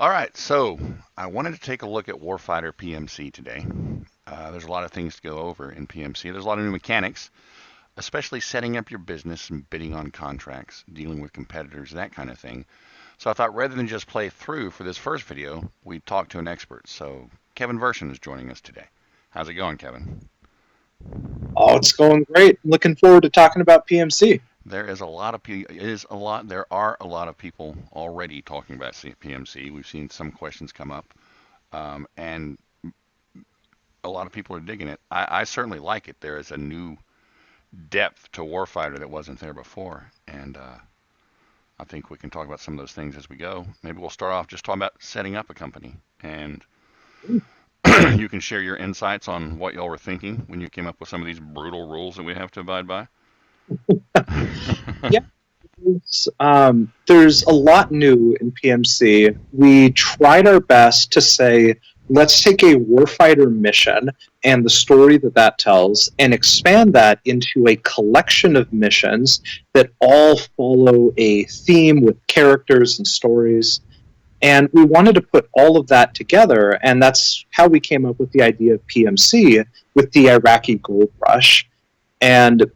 All right, so I wanted to take a look at Warfighter PMC today. There's a lot of things to go over in PMC. There's a lot of new mechanics, especially setting up your business and bidding on contracts, dealing with competitors, that kind of thing. So I thought rather than just play through for this first video, we'd talk to an expert. So Kevin Version is joining us today. How's it going, Kevin? Oh, it's going great. Looking forward to talking about PMC. There is a lot of there are a lot of people already talking about PMC. We've seen some questions come up, and a lot of people are digging it. I certainly like it. There is a new depth to Warfighter that wasn't there before, and I think we can talk about some of those things as we go. Maybe we'll start off just talking about setting up a company, and you can share your insights on what y'all were thinking when you came up with some of these brutal rules that we have to abide by. Yeah, there's a lot new in PMC. We tried our best to say, let's take a warfighter mission and the story that tells and expand that into a collection of missions that all follow a theme with characters and stories. And we wanted to put all of that together, and that's how we came up with the idea of PMC with the Iraqi Gold Rush. And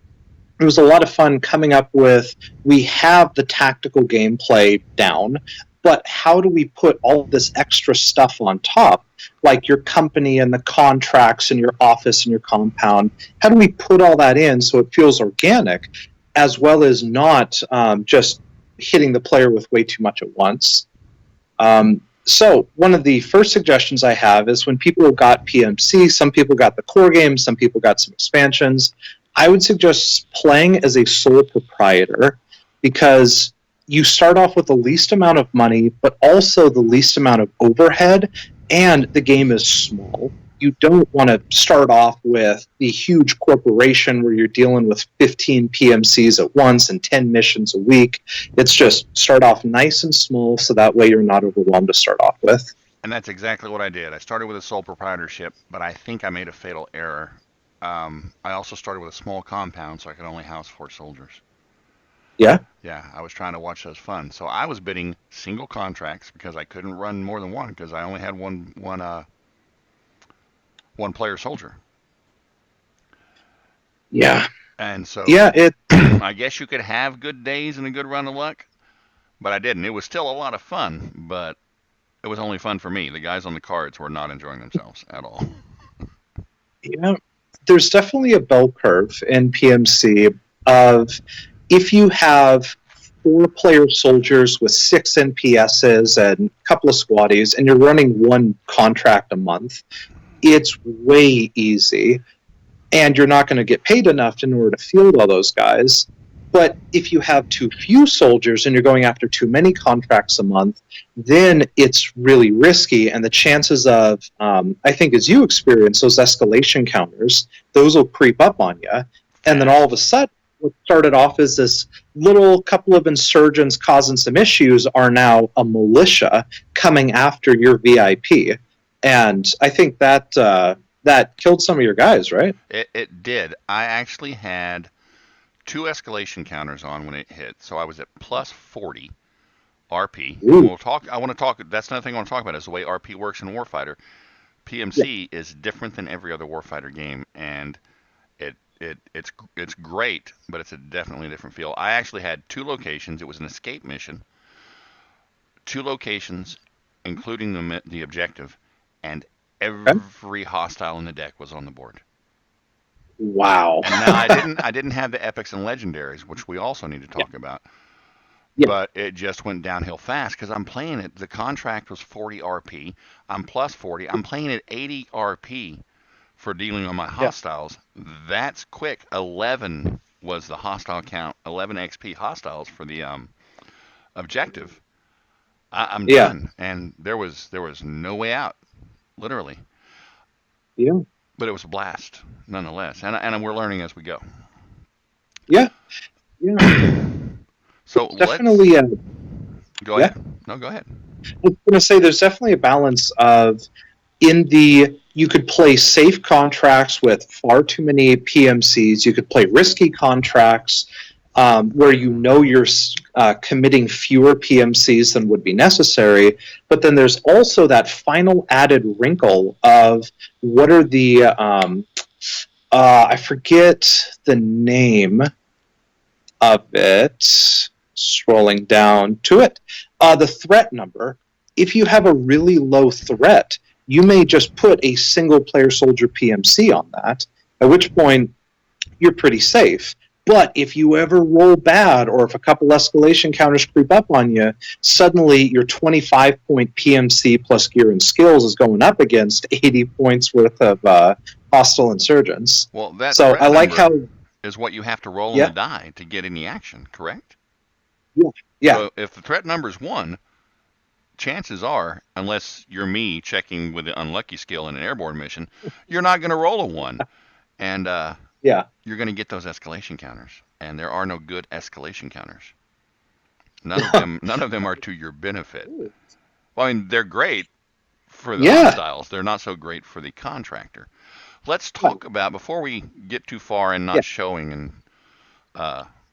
it was a lot of fun coming up with, we have the tactical gameplay down, but how do we put all this extra stuff on top, like your company and the contracts and your office and your compound? How do we put all that in so it feels organic, as well as not just hitting the player with way too much at once? So one of the first suggestions I have is when people got PMC, some people got the core game, some people got some expansions. I would suggest playing as a sole proprietor because you start off with the least amount of money, but also the least amount of overhead, and the game is small. You don't want to start off with the huge corporation where you're dealing with 15 PMCs at once and 10 missions a week. It's just start off nice and small so that way you're not overwhelmed to start off with. And that's exactly what I did. I started with a sole proprietorship, but I think I made a fatal error. I also started with a small compound, so I could only house 4 soldiers. Yeah? Yeah, I was trying to watch those funds. So I was bidding single contracts because I couldn't run more than one because I only had one player soldier. Yeah. And so Yeah, I guess you could have good days and a good run of luck, but I didn't. It was still a lot of fun, but it was only fun for me. The guys on the cards were not enjoying themselves at all. yeah. There's definitely a bell curve in PMC of if you have 4-player soldiers with 6 NPSs and a couple of squaddies, and you're running 1 contract a month, it's way easy, and you're not going to get paid enough in order to field all those guys. But if you have too few soldiers and you're going after too many contracts a month, then it's really risky, and the chances of, I think as you experience, those escalation counters, those will creep up on you, and then all of a sudden, what started off as this little couple of insurgents causing some issues are now a militia coming after your VIP. And I think that that killed some of your guys, right? It did. I actually had 2 escalation counters on when it hit, so I was at plus 40 RP. And we'll talk. I want to talk. That's another thing I want to talk about is the way RP works in Warfighter. PMC is different than every other Warfighter game, and it's great, but it's definitely a different feel. I actually had 2 locations. It was an escape mission. 2 locations, including the objective, and every hostile in the deck was on the board. Wow. And now I didn't have the epics and legendaries, which we also need to talk about. Yeah. But it just went downhill fast because I'm playing it. The contract was 40 RP. I'm plus 40. I'm playing at 80 RP for dealing on my hostiles. That's quick. 11 was the hostile count. 11 XP hostiles for the objective. I'm done, and there was no way out, literally. Yeah. But it was a blast, nonetheless, and we're learning as we go. Yeah. Yeah. So definitely. Go ahead. No, go ahead. I was going to say there's definitely a balance of you could play safe contracts with far too many PMCs. You could play risky contracts. where you know you're committing fewer PMCs than would be necessary. But then there's also that final added wrinkle of what are the I forget the name of it. Scrolling down to it, the threat number. If you have a really low threat, you may just put a single player soldier PMC on that, at which point you're pretty safe. But if you ever roll bad, or if a couple escalation counters creep up on you, suddenly your 25-point PMC plus gear and skills is going up against 80 points worth of hostile insurgents. Well, that so threat I like number how is what you have to roll on yeah the die to get any action, correct? yeah So if the threat number is 1, chances are, unless you're me checking with the unlucky skill in an airborne mission, you're not going to roll a 1. And yeah you're going to get those escalation counters. And there are no good escalation counters. None of them are to your benefit. Well, I mean, they're great for the yeah hostiles. They're not so great for the contractor. Let's talk about, before we get too far and not yeah showing and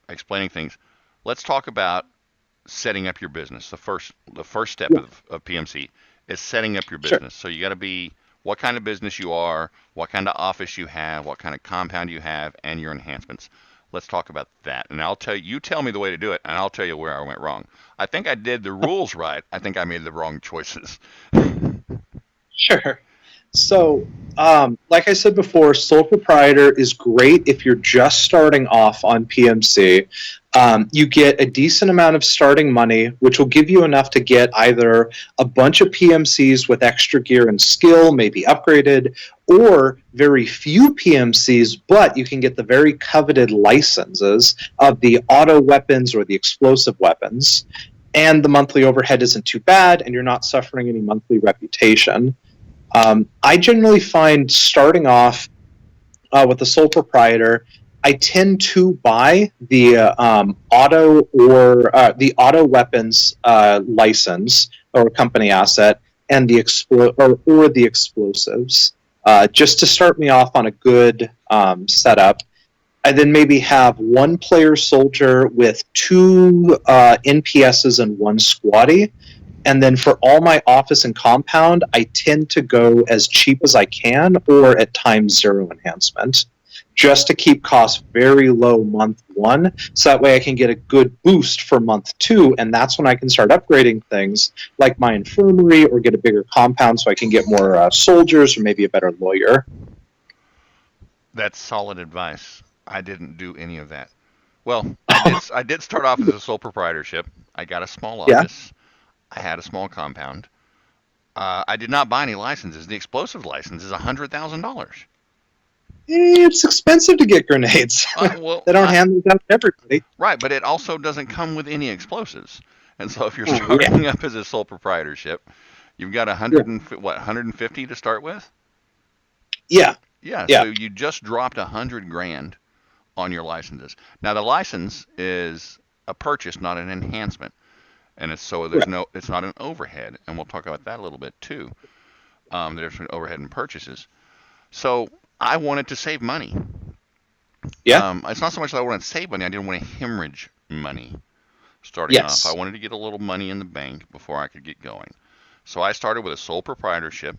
explaining things, let's talk about setting up your business. The first step yeah of PMC is setting up your sure business. So you got to be what kind of business you are, what kind of office you have, what kind of compound you have, and your enhancements. Let's talk about that. And you tell me the way to do it, and I'll tell you where I went wrong. I think I did the rules right. I think I made the wrong choices. Sure. So, like I said before, sole proprietor is great if you're just starting off on PMC. You get a decent amount of starting money, which will give you enough to get either a bunch of PMCs with extra gear and skill, maybe upgraded, or very few PMCs, but you can get the very coveted licenses of the auto weapons or the explosive weapons. And the monthly overhead isn't too bad, and you're not suffering any monthly reputation. I generally find starting off with the sole proprietor, I tend to buy the auto weapons license or company asset and the the explosives, just to start me off on a good setup. I then maybe have one player soldier with 2 NPSs and 1 squatty. And then for all my office and compound, I tend to go as cheap as I can, or at times 0 enhancement, just to keep costs very low month 1, so that way I can get a good boost for month 2, and that's when I can start upgrading things like my infirmary or get a bigger compound so I can get more soldiers or maybe a better lawyer. That's solid advice. I didn't do any of that. Well, I did start off as a sole proprietorship. I got a small Yeah. office. I had a small compound. I did not buy any licenses. The explosive license is $100,000. It's expensive to get grenades. Well, They don't hand these out to everybody. right, but it also doesn't come with any explosives. And so if you're Yeah. starting up as a sole proprietorship, you've got Yeah. 150 to start with? Yeah. Yeah, Yeah. so you just dropped $100,000 on your licenses. Now the license is a purchase, not an enhancement. And it's it's not an overhead, and we'll talk about that a little bit too. The difference between overhead and purchases. So I wanted to save money. Yeah. It's not so much that I wanted to save money; I didn't want to hemorrhage money starting Yes. off. I wanted to get a little money in the bank before I could get going. So I started with a sole proprietorship,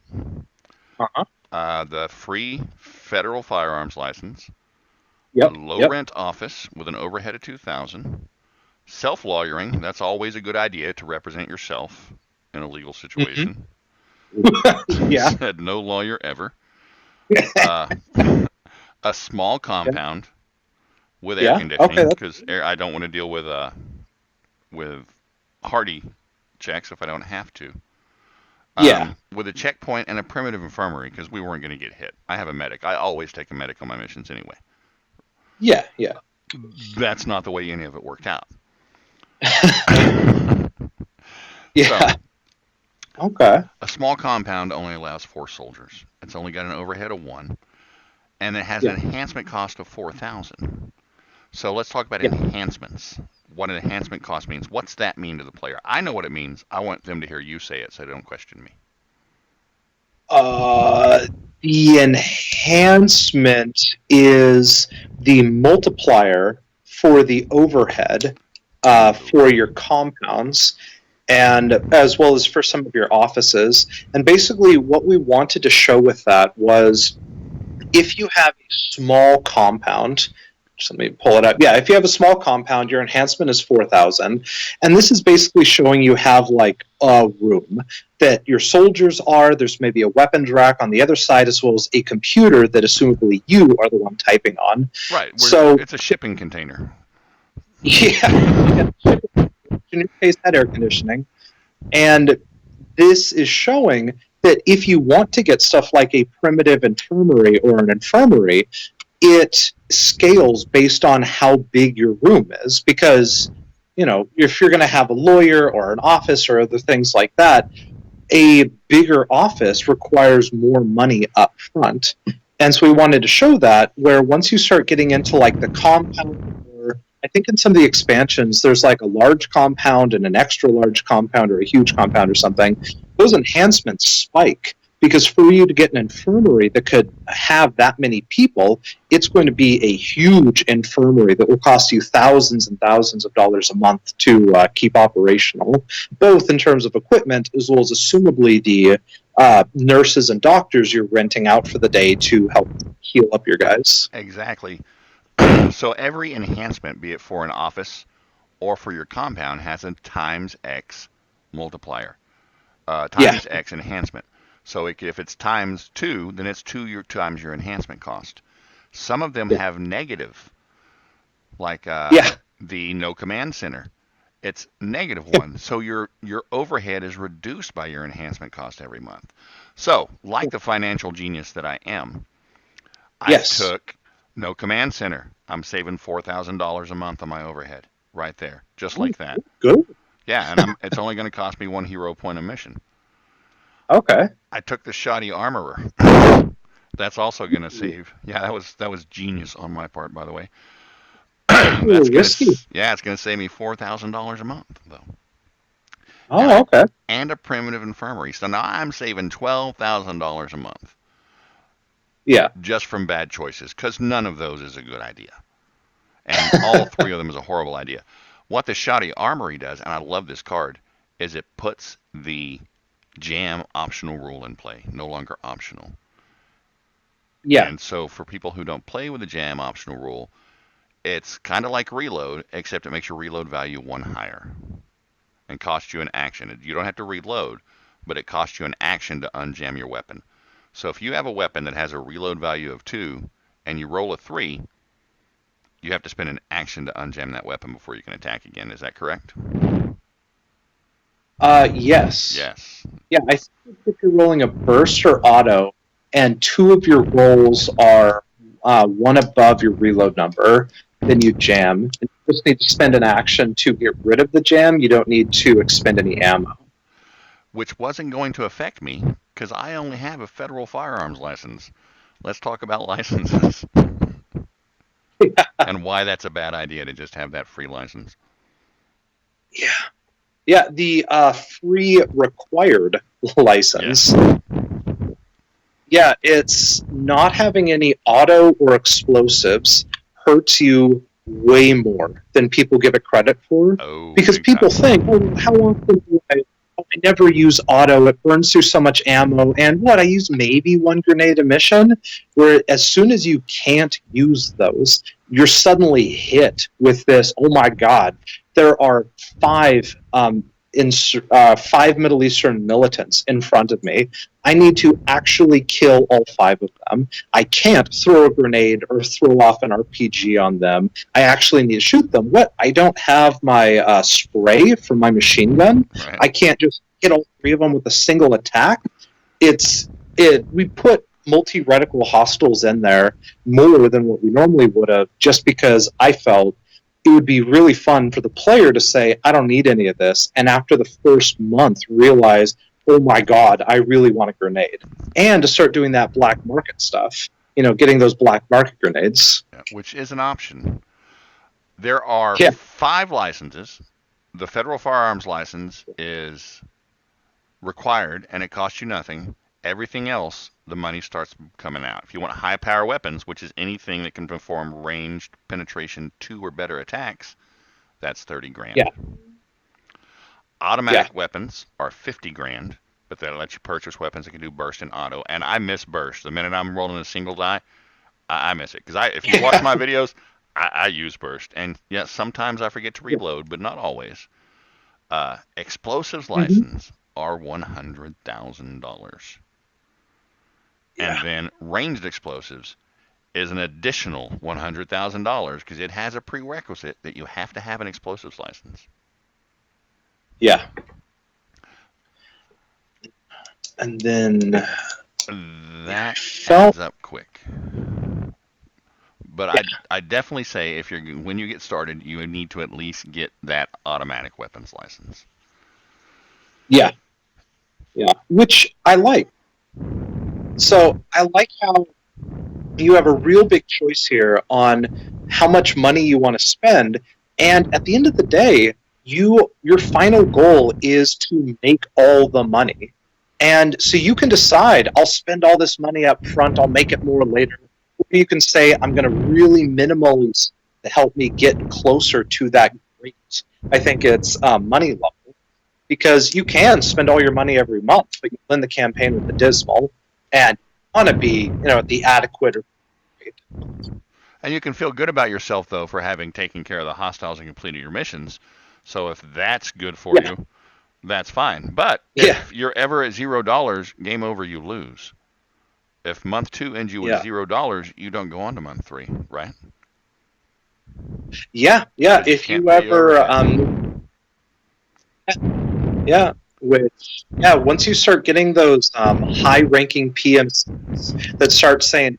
Uh-huh. the free federal firearms license, Yep. a low Yep. rent office with an overhead of $2,000. Self-lawyering, that's always a good idea to represent yourself in a legal situation. Yeah. Said no lawyer ever. A small compound with air Yeah. conditioning, Okay. because I don't want to deal with hardy checks if I don't have to. Yeah. With a checkpoint and a primitive infirmary, because we weren't going to get hit. I have a medic. I always take a medic on my missions anyway. Yeah. Yeah. That's not the way any of it worked out. Yeah. So, Okay. a small compound only allows 4 soldiers. It's only got an overhead of 1, and it has Yeah. an enhancement cost of 4,000. So let's talk about Yeah. enhancements. What an enhancement cost means. What's that mean to the player? I know what it means. I want them to hear you say it, so they don't question me. The enhancement is the multiplier for the overhead for your compounds, and as well as for some of your offices. And basically, what we wanted to show with that was if you have a small compound, just let me pull it up. Yeah, if you have a small compound, your enhancement is 4,000, and this is basically showing you have like a room that your soldiers are. There's maybe a weapons rack on the other side, as well as a computer that, assumably, you are the one typing on. Right. So, It's a shipping container. yeah, in your case, had air conditioning, and this is showing that if you want to get stuff like a primitive infirmary or an infirmary, it scales based on how big your room is. Because, if you're going to have a lawyer or an office or other things like that, a bigger office requires more money up front. And so we wanted to show that, where once you start getting into like the compound, or I think in some of the expansions, there's like a large compound and an extra large compound or a huge compound or something, those enhancements spike. Because for you to get an infirmary that could have that many people, it's going to be a huge infirmary that will cost you thousands and thousands of dollars a month to keep operational, both in terms of equipment as well as assumably the nurses and doctors you're renting out for the day to help heal up your guys. Exactly. So every enhancement, be it for an office or for your compound, has a times X multiplier. Times X enhancement. So if it's times 2, then it's 2 times your enhancement cost. Some of them have negative, like the no command center. It's -1. So your overhead is reduced by your enhancement cost every month. So, like the financial genius that I am, I took no command center. I'm saving $4,000 a month on my overhead right there, just like that. Good. Yeah, and it's only going to cost me 1 hero point a mission. Okay. I took the shoddy armorer. That's also going to save. Yeah, that was genius on my part, by the way. That's risky. It's going to save me $4,000 a month, though. Oh, okay. And a primitive infirmary. So now I'm saving $12,000 a month. Yeah. Just from bad choices, because none of those is a good idea. And all 3 of them is a horrible idea. What the shoddy armory does, and I love this card, is it puts the jam optional rule in play, no longer optional. Yeah. And so for people who don't play with the jam optional rule, it's kind of like reload, except it makes your reload value 1 higher and costs you an action. You don't have to reload, but it costs you an action to unjam your weapon. So if you have a weapon that has a reload value of 2 and you roll a 3, you have to spend an action to unjam that weapon before you can attack again. Is that correct? Yes. Yes. Yeah, I think if you're rolling a burst or auto, and 2 of your rolls are 1 above your reload number, then you jam. You just need to spend an action to get rid of the jam. You don't need to expend any ammo. Which wasn't going to affect me, because I only have a federal firearms license. Let's talk about licenses. And why that's a bad idea to just have that free license. Yeah. Yeah, the free required license. Yes. Yeah, it's not having any auto or explosives hurts you way more than people give it credit for. Oh, because people think, oh, how often do I never use auto? It burns through so much ammo. And I use maybe 1 grenade a mission, where as soon as you can't use those, you're suddenly hit with this, oh my god, there are 5 5 Middle Eastern militants in front of me. I need to actually kill all 5 of them. I can't throw a grenade or throw off an RPG on them. I actually need to shoot them. What? I don't have my spray for my machine gun. Right. I can't just hit all 3 of them with a single attack. We put multi-reticle hostiles in there more than what we normally would have, just because I felt it would be really fun for the player to say, I don't need any of this, and after the first month realize, oh my god, I really want a grenade. And to start doing that black market stuff, getting those black market grenades. Which is an option. There are 5 licenses. The federal firearms license is required, and it costs you nothing. Everything else, the money starts coming out. If you want high power weapons, which is anything that can perform ranged penetration 2 or better attacks, that's 30 grand. Yeah. Automatic weapons are 50 grand, but they'll let you purchase weapons that can do burst and auto. And I miss burst. The minute I'm rolling a single die, I miss it. Because if you watch my videos, I use burst. And yes, sometimes I forget to reload, but not always. Explosives license are $100,000. Yeah. And then ranged explosives is an additional $100,000 because it has a prerequisite that you have to have an explosives license. Yeah. And then that adds up quick. But I definitely say when you get started, you need to at least get that automatic weapons license. Yeah. Yeah. Which I like. So I like how you have a real big choice here on how much money you want to spend, and at the end of the day, your final goal is to make all the money. And so you can decide, I'll spend all this money up front, I'll make it more later. Or you can say, I'm going to really minimally help me get closer to that rate. I think it's money level. Because you can spend all your money every month, but you win the campaign with the dismal, and you want to be, at the adequate rate. And you can feel good about yourself, though, for having taken care of the hostiles and completed your missions. So if that's good for you, that's fine. But if you're ever at $0, game over, you lose. If month 2 ends you with $0, you don't go on to month 3, right? Yeah. If you ever, once you start getting those high-ranking PMCs that start saying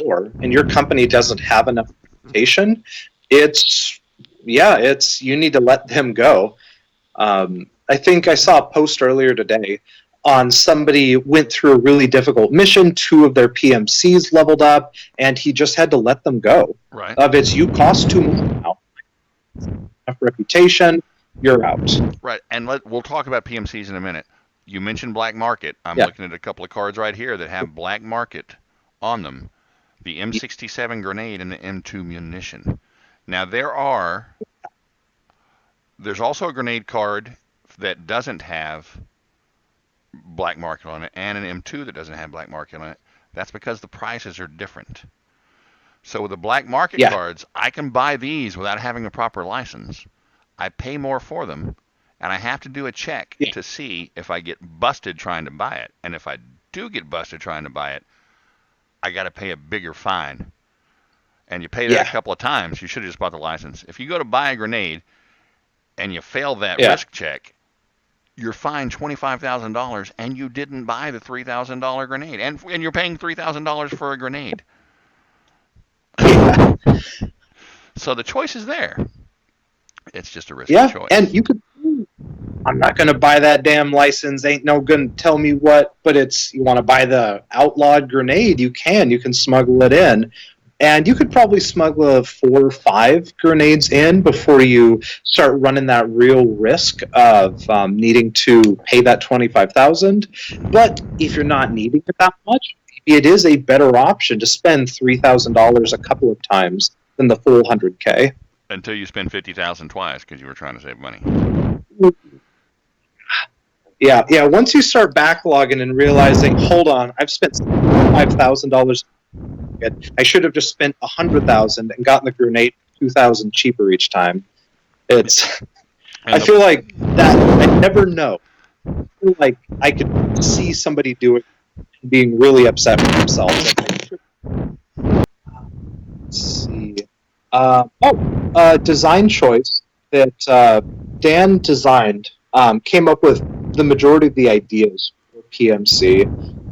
more, and your company doesn't have enough reputation, it's you need to let them go. I think I saw a post earlier today on somebody went through a really difficult mission. 2 of their PMCs leveled up, and he just had to let them go. Right. You cost too much now. Enough reputation, you're out. Right, and we'll talk about PMCs in a minute. You mentioned black market. I'm looking at a couple of cards right here that have black market on them. The M67 grenade and the M2 munition. Now there's also a grenade card that doesn't have black market on it, and an M2 that doesn't have black market on it. That's because the prices are different. So with the black market cards, I can buy these without having a proper license. I pay more for them, and I have to do a check to see if I get busted trying to buy it. And if I do get busted trying to buy it, I got to pay a bigger fine. And you pay that a couple of times, you should have just bought the license. If you go to buy a grenade and you fail that risk check, you're fined $25,000, and you didn't buy the $3,000 grenade. And you're paying $3,000 for a grenade. So the choice is there. It's just a risky choice. And you could. I'm not going to buy that damn license. Ain't no going to tell me what. But you want to buy the outlawed grenade? You can. You can smuggle it in, and you could probably smuggle 4 or 5 grenades in before you start running that real risk of needing to pay that $25,000. But if you're not needing it that much, maybe it is a better option to spend $3,000 a couple of times than the full $100K. Until you spend $50,000 twice because you were trying to save money. Yeah. Once you start backlogging and realizing, hold on, I've spent $5,000. I should have just spent $100,000 and gotten the grenade $2,000 cheaper each time. I feel like that. I never know. I feel like I could see somebody do it being really upset with themselves. Let's see. Design choice that Dan designed came up with the majority of the ideas for PMC,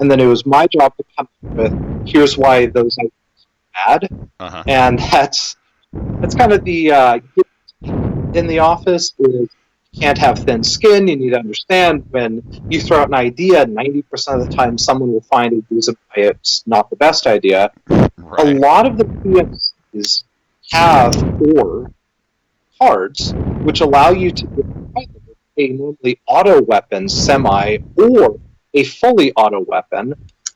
and then it was my job to come up with here's why those ideas are bad, and that's kind of the in the office is you can't have thin skin. You need to understand when you throw out an idea, 90% of the time someone will find a reason why it's not the best idea. Right. A lot of the PMCs have 4 cards which allow you to get a normally auto weapon, semi, or a fully auto weapon.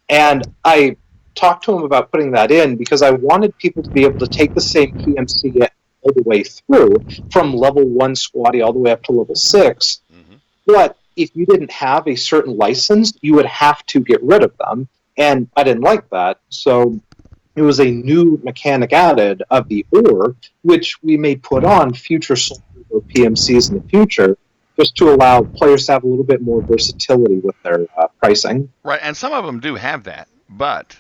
And I talked to him about putting that in because I wanted people to be able to take the same PMC all the way through from level 1 squatty all the way up to level 6. Mm-hmm. But if you didn't have a certain license, you would have to get rid of them. And I didn't like that. So it was a new mechanic added of the ore, which we may put on future soldiers or PMCs in the future, just to allow players to have a little bit more versatility with their pricing. Right, and some of them do have that, but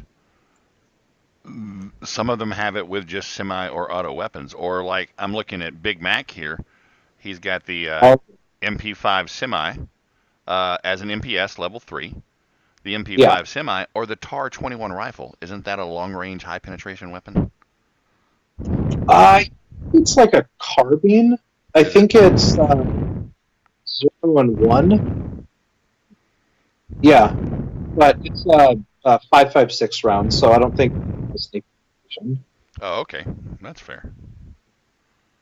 some of them have it with just semi or auto weapons. Or like I'm looking at Big Mac here, he's got the MP5 semi as an MPS level 3, the MP5 Yeah, semi, or the TAR 21 rifle. Isn't that a long range, high penetration weapon? it's like a carbine. I Is it? think it's 0 and 1. Yeah, but it's 5.56 rounds, so I don't think it's any penetration. Oh, okay. That's fair.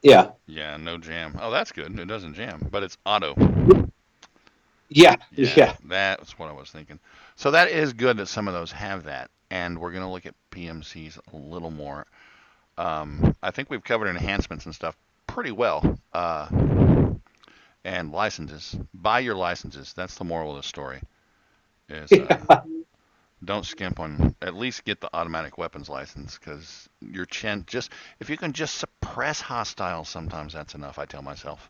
Yeah, Yeah, no jam. Oh, that's good. It doesn't jam, but it's auto. yeah, Yeah, yeah, that's what I was thinking. So that is good that some of those have that. And we're going to look at PMCs a little more. I think we've covered enhancements and stuff pretty well. And licenses. Buy your licenses. That's the moral of the story. Is yeah. don't skimp on. At least get the automatic weapons license, because your chin just if you can just suppress hostiles, sometimes that's enough. I tell myself.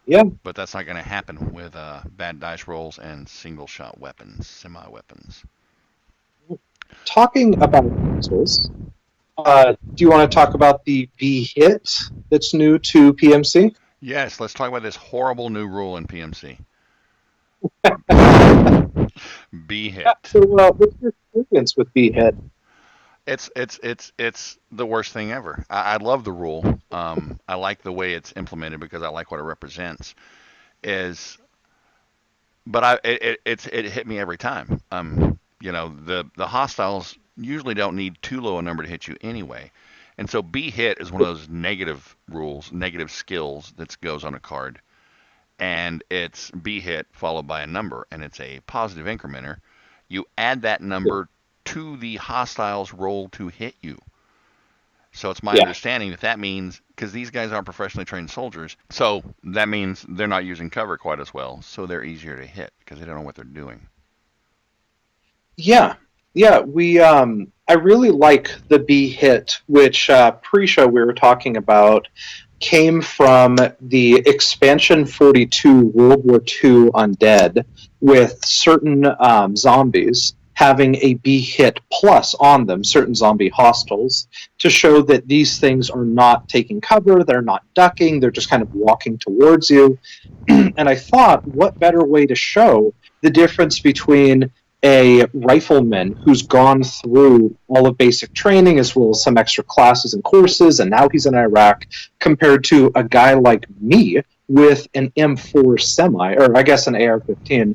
Yeah. But that's not going to happen with bad dice rolls and single shot weapons, semi weapons. Talking about pistols, do you want to talk about the B hit that's new to PMC? Yes, let's talk about this horrible new rule in PMC. B Yeah. hit. So, what's your experience with B hit? It's the worst thing ever. I love the rule. I like the way it's implemented because I like what it represents. Is but it hit me every time. The hostiles usually don't need too low a number to hit you anyway, and so B hit is one of those negative rules, negative skills that goes on a card, and it's B hit followed by a number, and it's a positive incrementer. You add that number to the hostile's roll to hit you. So it's my Yeah. understanding that means, because these guys aren't professionally trained soldiers, so that means they're not using cover quite as well, so they're easier to hit because they don't know what they're doing. Yeah. Yeah. I really like the B hit, which pre-show we were talking about came from the expansion 42 World War II Undead, with certain zombies having a B hit plus on them, certain zombie hostiles, to show that these things are not taking cover, they're not ducking, they're just kind of walking towards you. And I thought, what better way to show the difference between a rifleman who's gone through all of basic training as well as some extra classes and courses, and now he's in Iraq, compared to a guy like me with an M4 semi, or I guess an AR-15,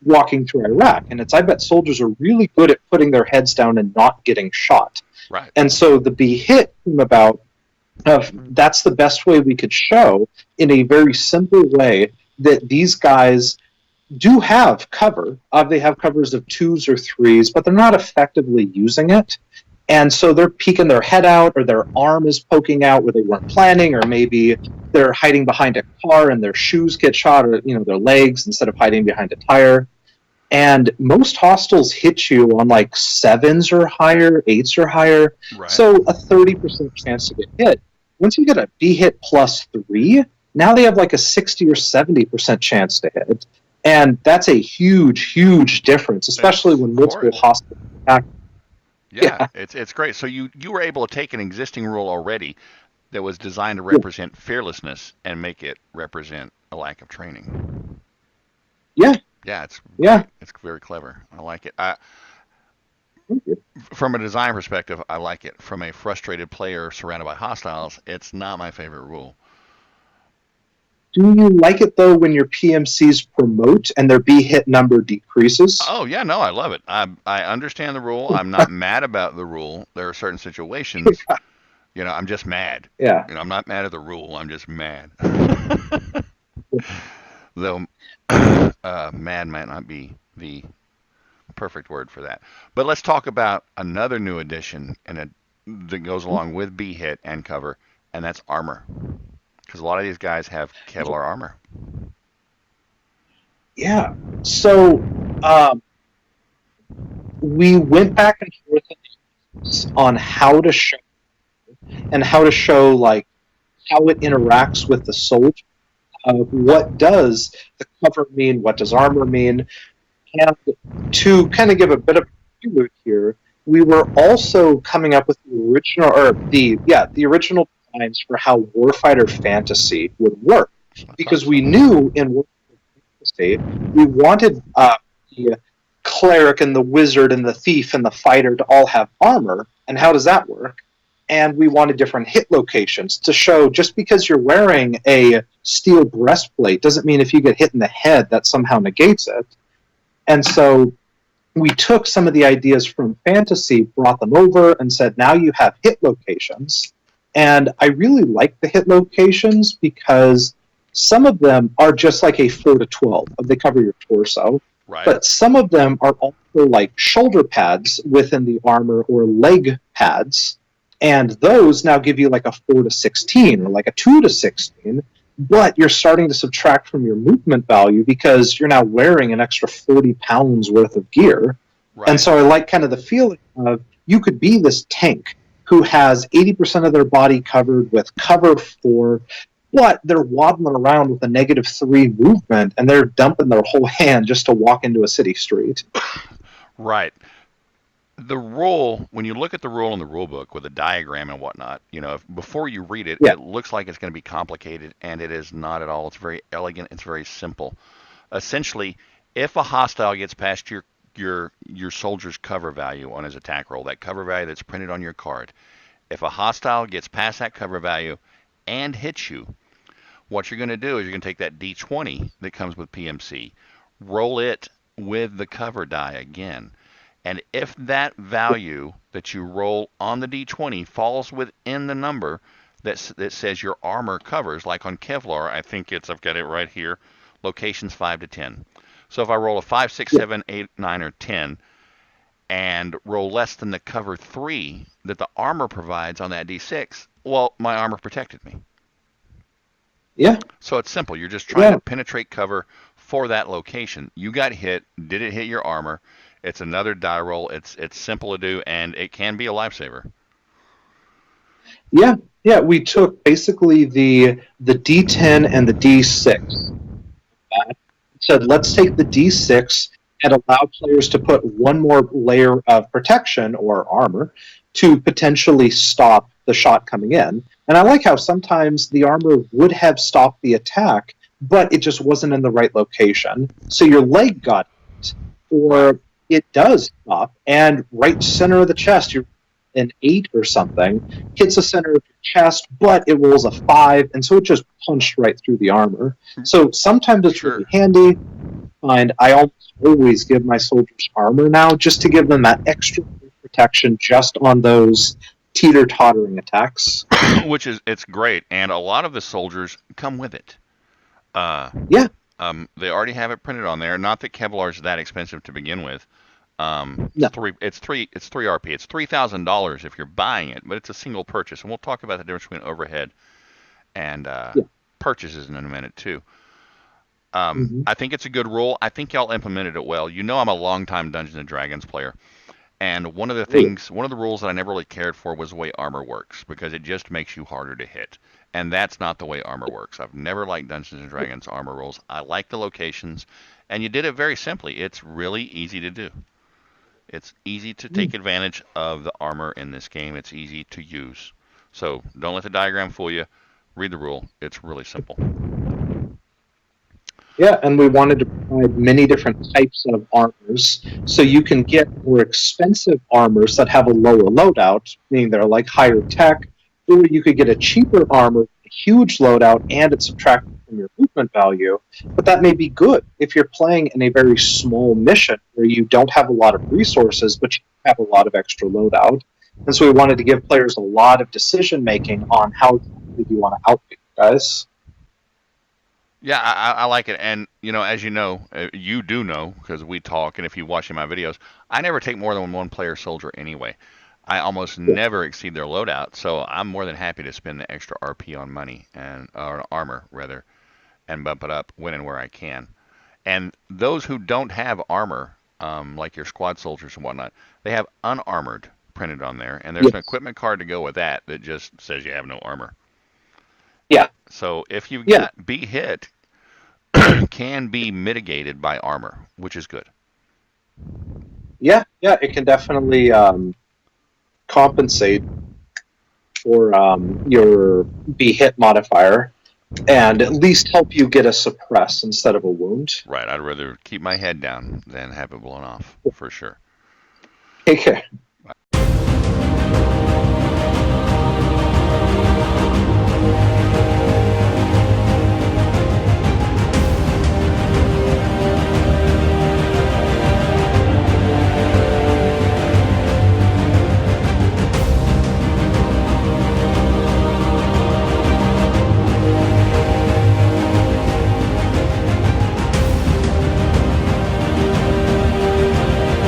walking through Iraq. And I bet soldiers are really good at putting their heads down and not getting shot. Right. And so the B hit came about. That's the best way we could show in a very simple way that these guys do have cover. They have covers of 2s or 3s, but they're not effectively using it. And so they're peeking their head out, or their arm is poking out where they weren't planning, or maybe they're hiding behind a car and their shoes get shot, or their legs instead of hiding behind a tire. And most hostiles hit you on like 7s or higher, 8s or higher. Right. So a 30% chance to get hit. Once you get a B hit plus 3, now they have like a 60 or 70% chance to hit. And that's a huge, huge difference, especially when multiple hostiles attack. Yeah, it's great. So you were able to take an existing rule already that was designed to represent fearlessness and make it represent a lack of training. Yeah. Yeah, it's very clever. I like it. From a design perspective, I like it. From a frustrated player surrounded by hostiles, it's not my favorite rule. Do you like it, though, when your PMCs promote and their B hit number decreases? Oh, yeah, no, I love it. I understand the rule. I'm not mad about the rule. There are certain situations, I'm just mad. Yeah. I'm not mad at the rule. I'm just mad. Though Mad might not be the perfect word for that. But let's talk about another new addition that goes along with B hit and cover, and that's armor. Because a lot of these guys have Kevlar armor. Yeah. So we went back and forth on how to show like how it interacts with the soldier. What does the cover mean? What does armor mean? And to kind of give a bit of a prelude here, we were also coming up with the original designs for how Warfighter Fantasy would work, because we knew in Warfighter Fantasy we wanted the cleric and the wizard and the thief and the fighter to all have armor. And how does that work? And we wanted different hit locations to show just because you're wearing a steel breastplate doesn't mean if you get hit in the head that somehow negates it. And so we took some of the ideas from fantasy, brought them over, and said, now you have hit locations. And I really like the hit locations because some of them are just like a 4 to 12. They cover your torso. Right. But some of them are also like shoulder pads within the armor or leg pads. And those now give you like a 4 to 16 or like a 2 to 16. But you're starting to subtract from your movement value because you're now wearing an extra 40 pounds worth of gear. Right. And so I like kind of the feeling of you could be this tank who has 80% of their body covered with cover 4, but they're waddling around with a -3 movement and they're dumping their whole hand just to walk into a city street. Right. The rule, when you look at the rule in the rule book with a diagram and whatnot, before you read it, It looks like it's going to be complicated, and it is not at all. It's very elegant. It's very simple. Essentially, if a hostile gets past your soldier's cover value on his attack roll, that cover value that's printed on your card, if a hostile gets past that cover value and hits you, what you're going to do is you're going to take that D20 that comes with PMC, roll it with the cover die again. And if that value that you roll on the D20 falls within the number that says your armor covers, like on Kevlar, I think I've got it right here, locations 5 to 10. So if I roll a 5, 6, 7, 8, 9, or 10, and roll less than the cover 3 that the armor provides on that D6, well, my armor protected me. Yeah. So it's simple. You're just trying to penetrate cover for that location. You got hit. Did it hit your armor? It's another die roll. It's simple to do, and it can be a lifesaver. Yeah. We took basically the D10 and the D6. Said, let's take the D6 and allow players to put one more layer of protection or armor to potentially stop the shot coming in. And I like how sometimes the armor would have stopped the attack, but it just wasn't in the right location. So your leg got hit, or it does stop, and right center of the chest, you're an 8 or something, hits the center of your chest, but it rolls a 5, and so it just punched right through the armor. So sometimes it's really handy, and I almost always give my soldiers armor now just to give them that extra protection just on those teeter-tottering attacks. It's great, and a lot of the soldiers come with it. They already have it printed on there. Not that Kevlar is that expensive to begin with. It's three RP. It's $3,000 if you're buying it, but it's a single purchase, and we'll talk about the difference between overhead and purchases in a minute too. I think it's a good rule. I think y'all implemented it well. I'm a longtime Dungeons and Dragons player, and one of the rules that I never really cared for was the way armor works, because it just makes you harder to hit. And that's not the way armor works. I've never liked Dungeons & Dragons armor rules. I like the locations, and you did it very simply. It's really easy to do. It's easy to take advantage of the armor in this game. It's easy to use. So don't let the diagram fool you. Read the rule. It's really simple. Yeah, and we wanted to provide many different types of armors, so you can get more expensive armors that have a lower loadout, meaning they're like higher tech, or you could get a cheaper armor, a huge loadout, and it's subtracted from your movement value. But that may be good if you're playing in a very small mission where you don't have a lot of resources, but you have a lot of extra loadout. And so we wanted to give players a lot of decision-making on how exactly you want to outfit you guys. Yeah, I like it, and as you do know because we talk, and if you watch my videos, I never take more than one player soldier anyway. I almost never exceed their loadout, so I'm more than happy to spend the extra RP on money and or armor rather, and bump it up when and where I can. And those who don't have armor, like your squad soldiers and whatnot, they have unarmored printed on there, and there's an Yes. equipment card to go with that that just says you have no armor. Yeah. So if you've Yeah. got be hit, can be mitigated by armor, which is good. Yeah. Yeah. It can definitely compensate for your be hit modifier and at least help you get a suppress instead of a wound. Right, I'd rather keep my head down than have it blown off, for sure. Okay.